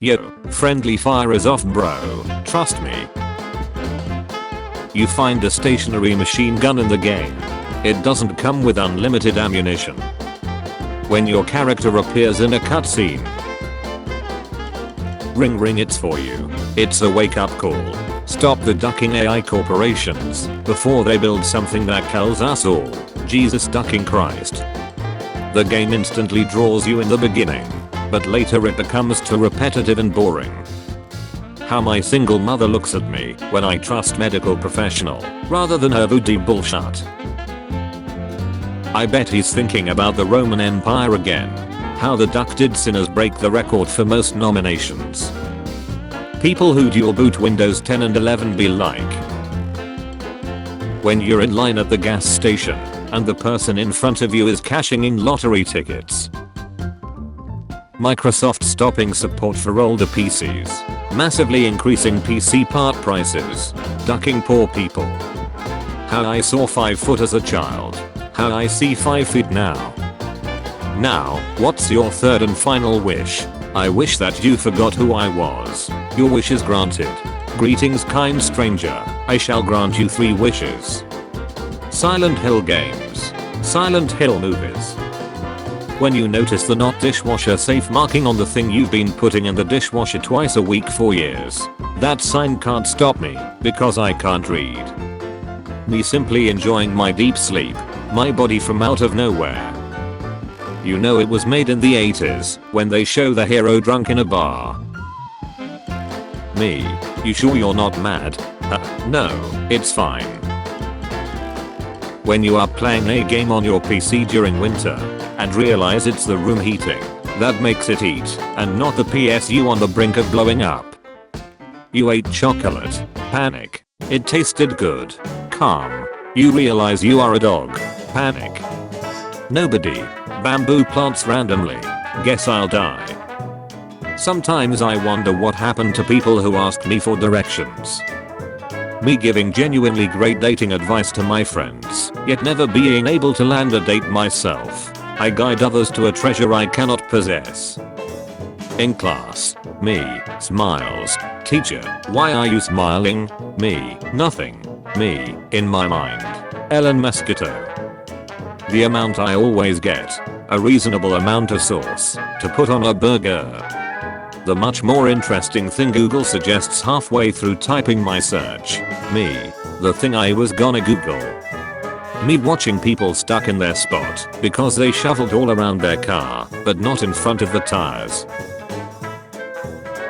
Yo, friendly fire is off bro, trust me. You find a stationary machine gun in the game. It doesn't come with unlimited ammunition. When your character appears in a cutscene. Ring ring, it's for you. It's a wake up call. Stop the ducking AI corporations before they build something that kills us all. Jesus ducking Christ. The game instantly draws you in the beginning, but later it becomes too repetitive and boring. How my single mother looks at me when I trust medical professional rather than her voodoo bullshit. I bet he's thinking about the Roman Empire again. How the ducted sinners break the record for most nominations. People who dual boot Windows 10 and 11 be like. When you're in line at the gas station and the person in front of you is cashing in lottery tickets. Microsoft stopping support for older PCs. Massively increasing PC part prices. Ducking poor people. How I saw 5 foot as a child. How I see 5 feet now. Now, what's your third and final wish? I wish that you forgot who I was. Your wish is granted. Greetings kind stranger, I shall grant you 3 wishes. Silent Hill games. Silent Hill movies. When you notice the not dishwasher safe marking on the thing you've been putting in the dishwasher twice a week for years. That sign can't stop me because I can't read. Me simply enjoying my deep sleep. My body from out of nowhere. You know it was made in the 80s when they show the hero drunk in a bar. Me. You sure you're not mad? No, it's fine. When you are playing a game on your PC during winter and realize it's the room heating that makes it heat and not the PSU on the brink of blowing up. You ate chocolate. Panic. It tasted good. Calm. You realize you are a dog. Panic. Nobody. Bamboo plants randomly. Guess I'll die. Sometimes I wonder what happened to people who asked me for directions. Me giving genuinely great dating advice to my friends, yet never being able to land a date myself. I guide others to a treasure I cannot possess. In class. Me. Smiles. Teacher. Why are you smiling? Me. Nothing. Me. In my mind. Ellen Mosquito. The amount I always get. A reasonable amount of sauce to put on a burger. The much more interesting thing Google suggests halfway through typing my search. Me. The thing I was gonna Google. Me watching people stuck in their spot because they shoveled all around their car but not in front of the tires.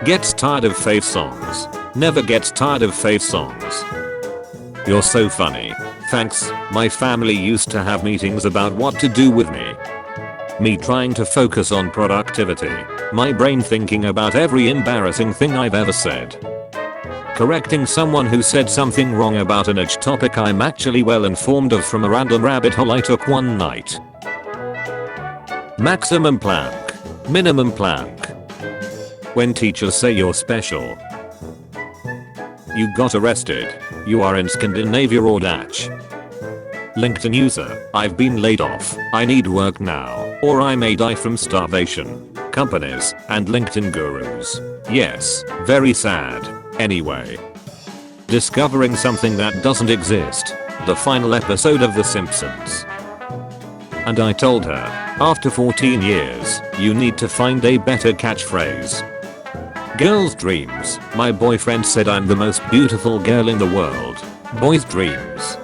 Gets tired of faith songs. Never gets tired of faith songs. You're so funny. Thanks. My family used to have meetings about what to do with me. Me trying to focus on productivity. My brain thinking about every embarrassing thing I've ever said. Correcting someone who said something wrong about an edge topic I'm actually well informed of from a random rabbit hole I took one night. Maximum plank. Minimum plank. When teachers say you're special. You got arrested. You are in Scandinavia or Dutch. LinkedIn user, I've been laid off. I need work now, or I may die from starvation. Companies and LinkedIn gurus. Yes, very sad. Anyway. Discovering something that doesn't exist. The final episode of The Simpsons. And I told her, after 14 years, you need to find a better catchphrase. Girls' dreams. My boyfriend said I'm the most beautiful girl in the world. Boys' dreams.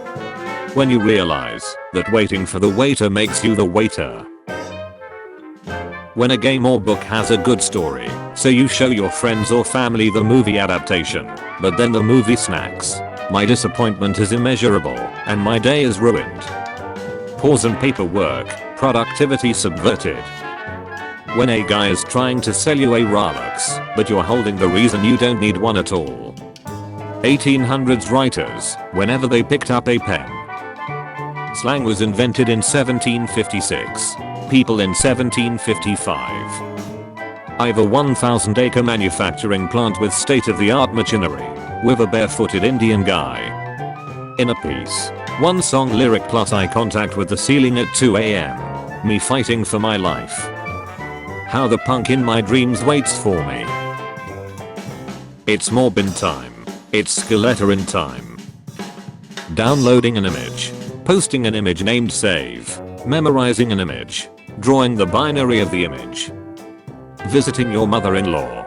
When you realize that waiting for the waiter makes you the waiter. When a game or book has a good story, so you show your friends or family the movie adaptation, but then the movie snacks. My disappointment is immeasurable, and my day is ruined. Pause and paperwork, productivity subverted. When a guy is trying to sell you a Rolex, but you're holding the reason you don't need one at all. 1800s writers, whenever they picked up a pen. Slang was invented in 1756. People in 1755. I've a 1,000-acre manufacturing plant with state-of-the-art machinery, with a barefooted Indian guy. In a piece. One song lyric plus eye contact with the ceiling at 2 AM. Me fighting for my life. How the punk in my dreams waits for me. It's morbin time. It's skeleton time. Downloading an image. Posting an image named save. Memorizing an image. Drawing the binary of the image. Visiting your mother-in-law.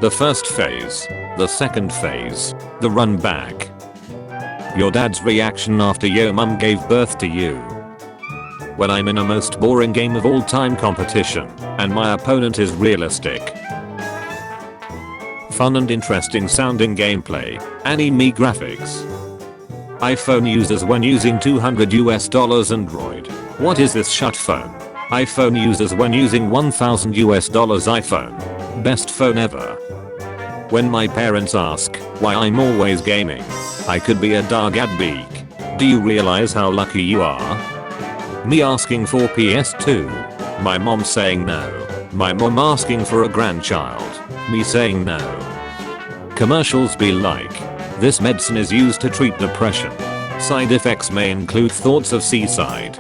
The first phase. The second phase. The run back. Your dad's reaction after your mum gave birth to you. When I'm in a most boring game of all time competition, and my opponent is realistic. Fun and interesting sounding gameplay, anime graphics. iPhone users when using $200 Android. What is this shut phone? iPhone users when using $1,000 iPhone. Best phone ever. When my parents ask why I'm always gaming, I could be a dog at beak. Do you realize how lucky you are? Me asking for PS2. My mom saying no. My mom asking for a grandchild. Me saying no. Commercials be like, this medicine is used to treat depression. Side effects may include thoughts of suicide.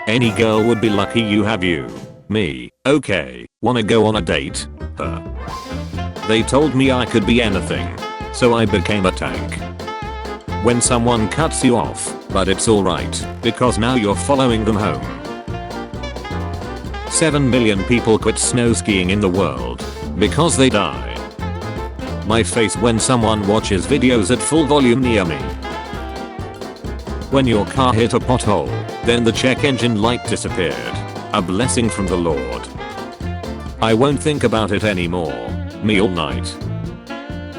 Any girl would be lucky you have you. Me, okay, wanna go on a date? They told me I could be anything. So I became a tank. When someone cuts you off, but it's alright, because now you're following them home. 7 million people quit snow skiing in the world. Because they die. My face when someone watches videos at full volume near me. When your car hit a pothole, then the check engine light disappeared. A blessing from the Lord. I won't think about it anymore. Me all night.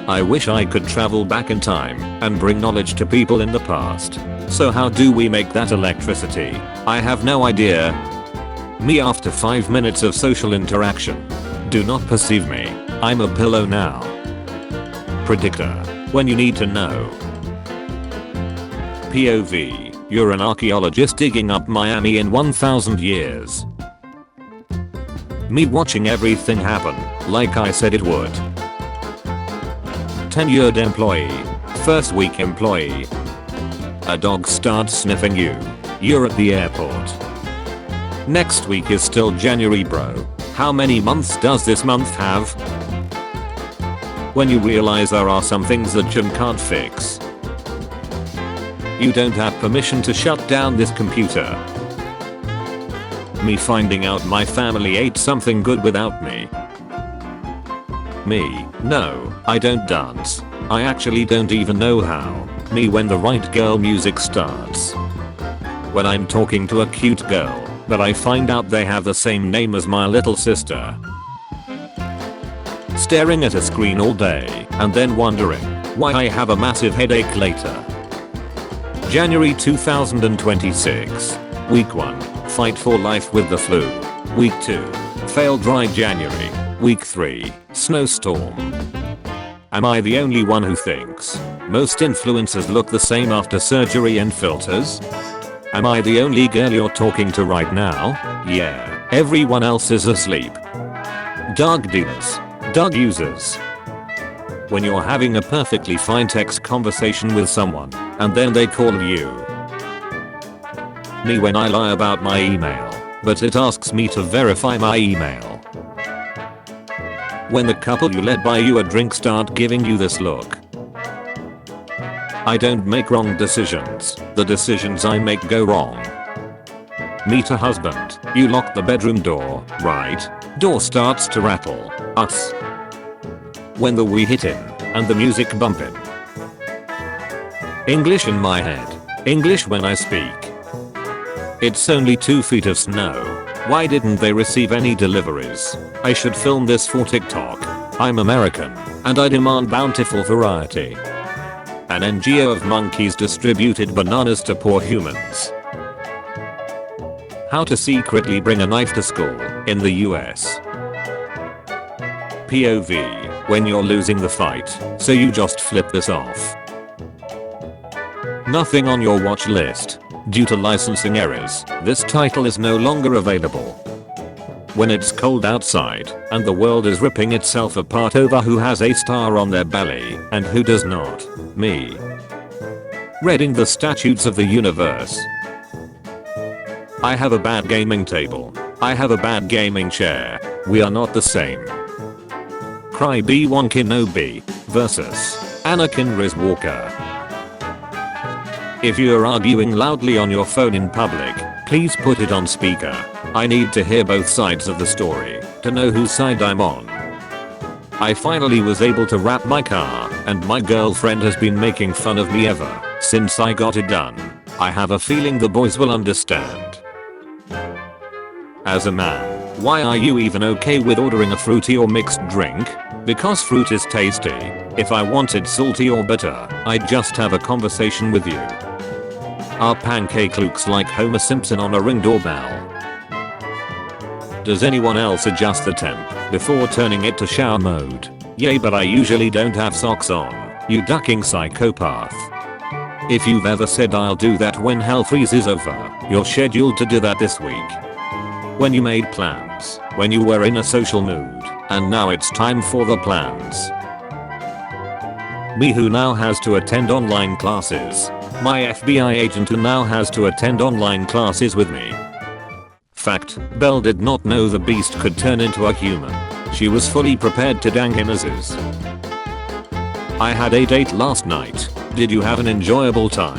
I wish I could travel back in time and bring knowledge to people in the past. So how do we make that electricity? I have no idea. Me after 5 minutes of social interaction. Do not perceive me. I'm a pillow now. Predictor. When you need to know. POV. You're an archaeologist digging up Miami in 1000 years. Me watching everything happen, like I said it would. Tenured employee. First week employee. A dog starts sniffing you. You're at the airport. Next week is still January, bro. How many months does this month have? When you realize there are some things that Jim can't fix. You don't have permission to shut down this computer. Me finding out my family ate something good without me. Me, no, I don't dance. I actually don't even know how. Me when the right girl music starts. When I'm talking to a cute girl, but I find out they have the same name as my little sister. Staring at a screen all day, and then wondering why I have a massive headache later. January 2026. Week 1. Fight for life with the flu. Week 2. Fail dry January. Week 3. Snowstorm. Am I the only one who thinks most influencers look the same after surgery and filters? Am I the only girl you're talking to right now? Yeah, everyone else is asleep. Dog dealers. Dog users. When you're having a perfectly fine text conversation with someone, and then they call you. Me when I lie about my email, but it asks me to verify my email. When the couple you let buy you a drink start giving you this look. I don't make wrong decisions, the decisions I make go wrong. Meet a husband, you lock the bedroom door, right? Door starts to rattle, us. When the we hit in, and the music bumping. English in my head, English when I speak. It's only 2 feet of snow. Why didn't they receive any deliveries? I should film this for TikTok. I'm American, and I demand bountiful variety. An NGO of monkeys distributed bananas to poor humans. How to secretly bring a knife to school in the US. POV. When you're losing the fight, so you just flip this off. Nothing on your watch list. Due to licensing errors, this title is no longer available. When it's cold outside, and the world is ripping itself apart over who has a star on their belly, and who does not. Me. Reading the statutes of the universe. I have a bad gaming table. I have a bad gaming chair. We are not the same. Cry B1 Kenobi versus Anakin Skywalker. If you're arguing loudly on your phone in public, please put it on speaker. I need to hear both sides of the story to know whose side I'm on. I finally was able to wrap my car, and my girlfriend has been making fun of me ever since I got it done. I have a feeling the boys will understand. As a man, why are you even okay with ordering a fruity or mixed drink? Because fruit is tasty. If I wanted salty or bitter, I'd just have a conversation with you. Our pancake looks like Homer Simpson on a Ring doorbell. Does anyone else adjust the temp before turning it to shower mode? Yay, but I usually don't have socks on. You ducking psychopath. If you've ever said I'll do that when hell freezes over, you're scheduled to do that this week. When you made plans, when you were in a social mood, and now it's time for the plans. Me who now has to attend online classes. My FBI agent who now has to attend online classes with me. Fact, Belle did not know the beast could turn into a human. She was fully prepared to dang him as is. I had a date last night. Did you have an enjoyable time?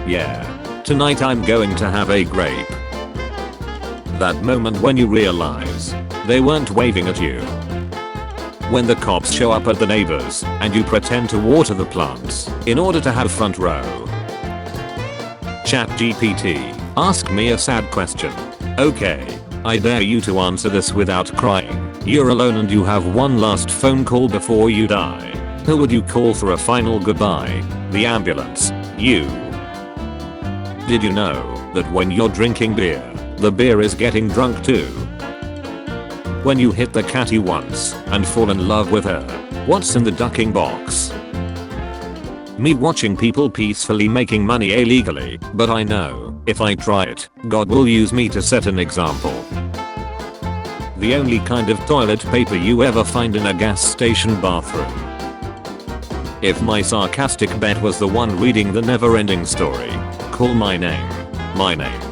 Yeah. Tonight I'm going to have a grape. That moment when you realize they weren't waving at you. When the cops show up at the neighbors and you pretend to water the plants in order to have front row. ChatGPT, ask me a sad question. Okay, I dare you to answer this without crying. You're alone and you have one last phone call before you die. Who would you call for a final goodbye? The ambulance. You. Did you know that when you're drinking beer, the beer is getting drunk too? When you hit the catty once and fall in love with her, what's in the ducking box? Me watching people peacefully making money illegally, but I know, if I try it, God will use me to set an example. The only kind of toilet paper you ever find in a gas station bathroom. If my sarcastic bet was the one reading the never-ending story, call my name. My name.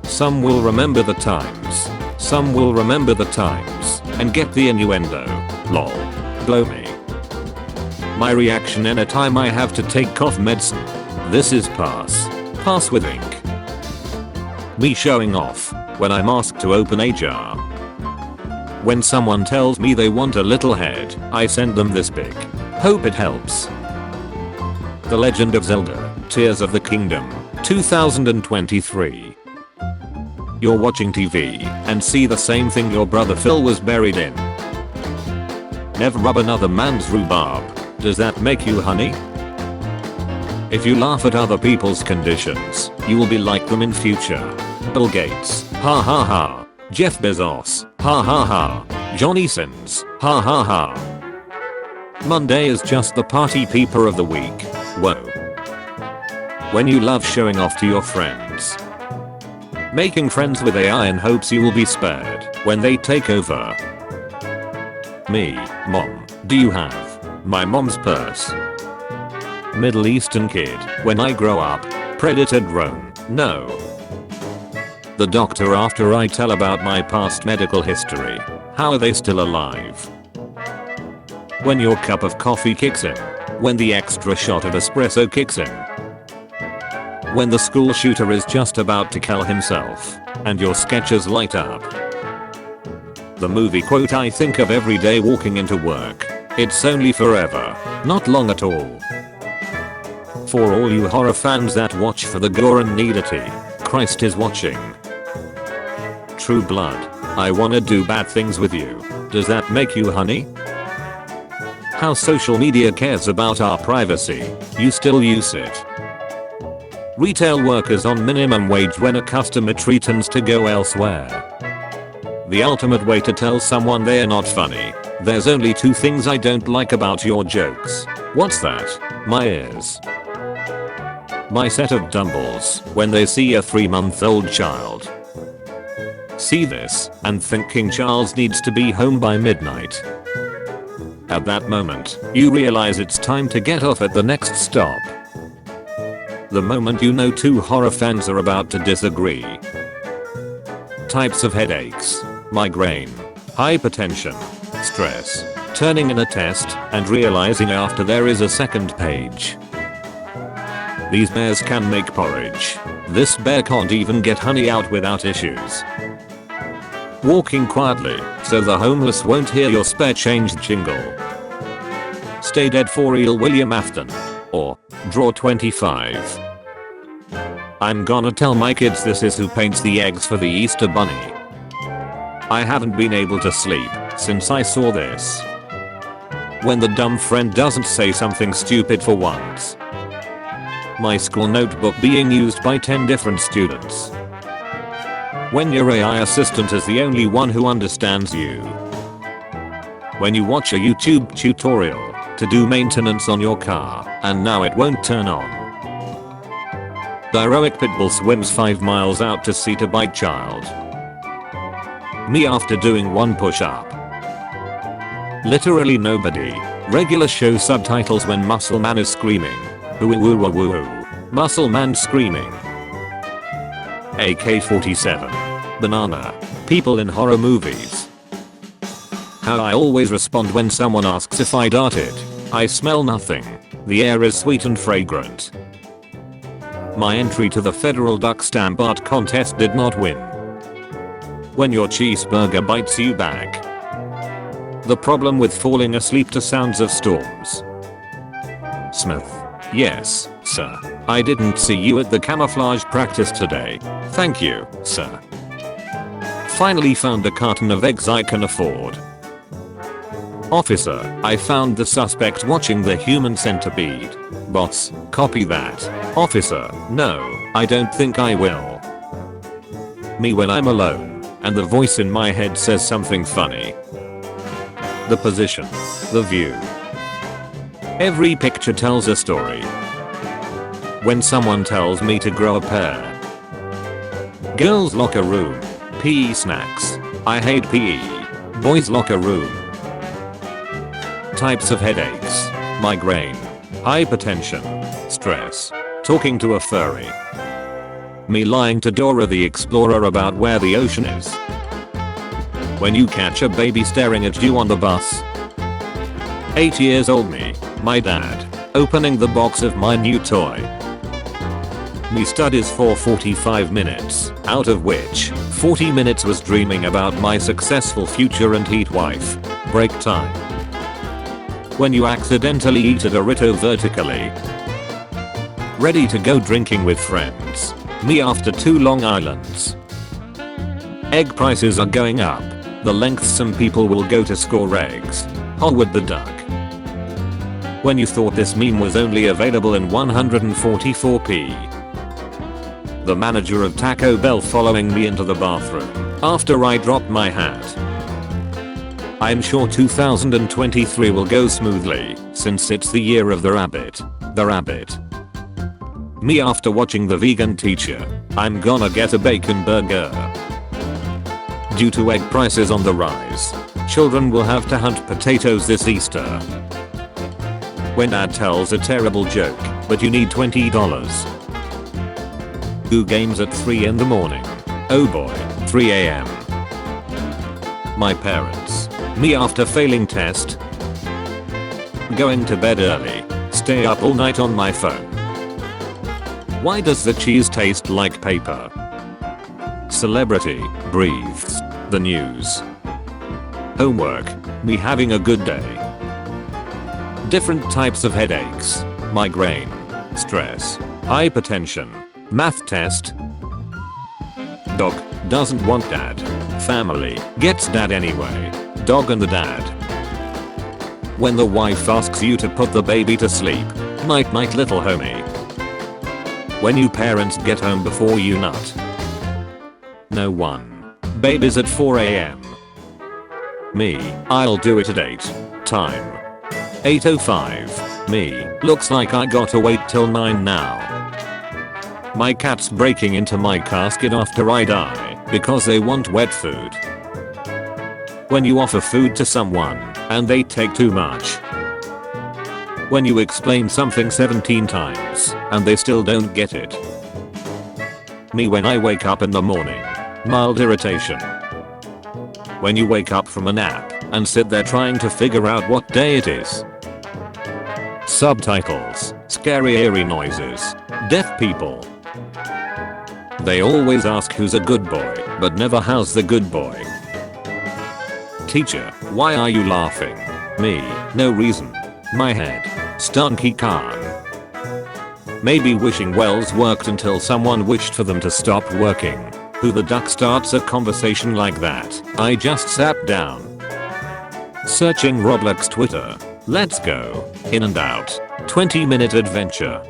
Some will remember the times. Some will remember the times and get the innuendo. Lol. Blow me. My reaction anytime I have to take cough medicine. This is pass. Pass with ink. Me showing off when I'm asked to open a jar. When someone tells me they want a little head, I send them this big. Hope it helps. The Legend of Zelda, Tears of the Kingdom, 2023. You're watching TV and see the same thing your brother Phil was buried in. Never rub another man's rhubarb. Does that make you honey? If you laugh at other people's conditions, you will be like them in future. Bill Gates, ha ha ha. Jeff Bezos, ha ha ha. Johnny Sins, ha ha ha. Monday is just the party peeper of the week. Whoa. When you love showing off to your friends. Making friends with AI in hopes you will be spared when they take over. Me, mom, do you have my mom's purse? Middle Eastern kid, when I grow up, predator drone, no. The doctor after I tell about my past medical history, how are they still alive? When your cup of coffee kicks in, when the extra shot of espresso kicks in. When the school shooter is just about to kill himself, and your sketches light up. The movie quote I think of every day walking into work. It's only forever, not long at all. For all you horror fans that watch for the gore and nudity, Christ is watching. True Blood, I wanna do bad things with you. Does that make you honey? How social media cares about our privacy, you still use it. Retail workers on minimum wage when a customer threatens to go elsewhere. The ultimate way to tell someone they're not funny. There's only two things I don't like about your jokes. What's that? My ears. My set of dumbles when they see a 3-month-old child. See this and thinking Charles needs to be home by midnight. At that moment, you realize it's time to get off at the next stop. The moment you know two horror fans are about to disagree. Types of headaches. Migraine. Hypertension. stress. Turning in a test and realizing after there is a second page. These bears can make porridge. This bear can't even get honey out without issues. Walking quietly so the homeless won't hear your spare change jingle. Stay dead for real William Afton. Or draw 25. I'm gonna tell my kids this is who paints the eggs for the Easter bunny. I haven't been able to sleep since I saw this. When the dumb friend doesn't say something stupid for once. My school notebook being used by 10 different students. When your AI assistant is the only one who understands you. When you watch a YouTube tutorial to do maintenance on your car and now it won't turn on. The heroic pitbull swims 5 miles out to sea to bite child. Me after doing one push-up. Literally nobody. Regular show subtitles when Muscle Man is screaming. Woo woo woo woo woo. Muscle Man screaming. AK-47. Banana. People in horror movies. How I always respond when someone asks if I darted. I smell nothing. The air is sweet and fragrant. My entry to the federal duck stamp art contest did not win. When your cheeseburger bites you back. The problem with falling asleep to sounds of storms. Smith. Yes, sir. I didn't see you at the camouflage practice today. Thank you, sir. Finally found a carton of eggs I can afford. Officer, I found the suspect watching the human centipede. Boss, copy that. Officer, no, I don't think I will. Me when I'm alone, and the voice in my head says something funny. The position. The view. Every picture tells a story. When someone tells me to grow a pair. Girls' locker room. PE snacks. I hate PE. Boys' locker room. Types of headaches. Migraine. Hypertension. Stress. Talking to a furry. Me lying to Dora the Explorer about where the ocean is. When you catch a baby staring at you on the bus. 8 years old me, my dad, opening the box of my new toy. Me studies for 45 minutes, out of which 40 minutes was dreaming about my successful future and heat wife. Break time. When you accidentally eat a Dorito vertically. Ready to go drinking with friends. Me after 2 Long Islands. Egg prices are going up. The lengths some people will go to score eggs. Howard the Duck. When you thought this meme was only available in 144p. The manager of Taco Bell following me into the bathroom after I dropped my hat. I'm sure 2023 will go smoothly since it's the year of the rabbit. The rabbit. Me after watching The Vegan Teacher. I'm gonna get a bacon burger. Due to egg prices on the rise, children will have to hunt potatoes this Easter. When dad tells a terrible joke, but you need $20. Who games at 3 in the morning? Oh boy, 3 AM. My parents. Me after failing test. Going to bed early. Stay up all night on my phone. Why does the cheese taste like paper? Celebrity breathes the news. Homework. Me having a good day. Different types of headaches. Migraine. Stress. Hypertension. Math test. Dog doesn't want dad. Family gets dad anyway. Dog and the dad. When the wife asks you to put the baby to sleep. Night night little homie. When you parents get home before you nut. No one. Babies at 4 AM. Me, I'll do it at 8. Time. 8:05. Me, looks like I gotta wait till 9 now. My cat's breaking into my casket after I die because they want wet food. When you offer food to someone and they take too much. When you explain something 17 times and they still don't get it. Me when I wake up in the morning. Mild irritation. When you wake up from a nap and sit there trying to figure out what day it is. Subtitles, scary eerie noises, deaf people. They always ask who's a good boy, but never how's the good boy. Teacher, why are you laughing? Me, no reason. My head. Stunky car. Maybe wishing wells worked until someone wished for them to stop working. Who the duck starts a conversation like that? I just sat down. Searching Roblox Twitter. Let's go. In and out. 20-minute adventure.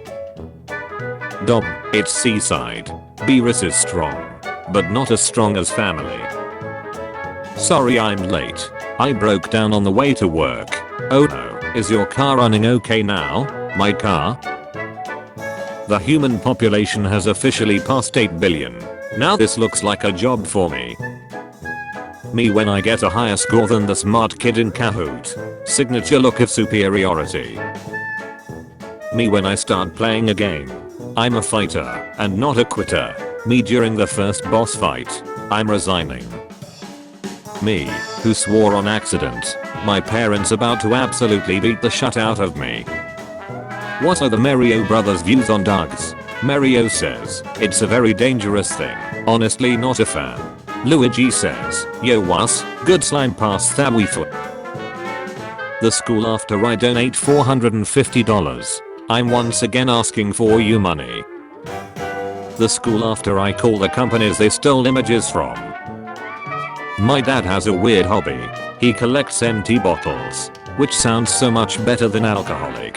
Dom, it's seaside. Beerus is strong. But not as strong as family. Sorry I'm late. I broke down on the way to work. Oh no, is your car running okay now? My car? The human population has officially passed 8 billion. Now this looks like a job for me. Me when I get a higher score than the smart kid in Kahoot. Signature look of superiority. Me when I start playing a game. I'm a fighter and not a quitter. Me during the first boss fight. I'm resigning. Me, who swore on accident. My parents about to absolutely beat the shit out of me. What are the Mario brothers' views on dogs? Mario says, it's a very dangerous thing. Honestly not a fan. Luigi says, yo was, good slime pass that we foot. The school after I donate $450. I'm once again asking for you money. The school after I call the companies they stole images from. My dad has a weird hobby. He collects empty bottles, which sounds so much better than alcoholic.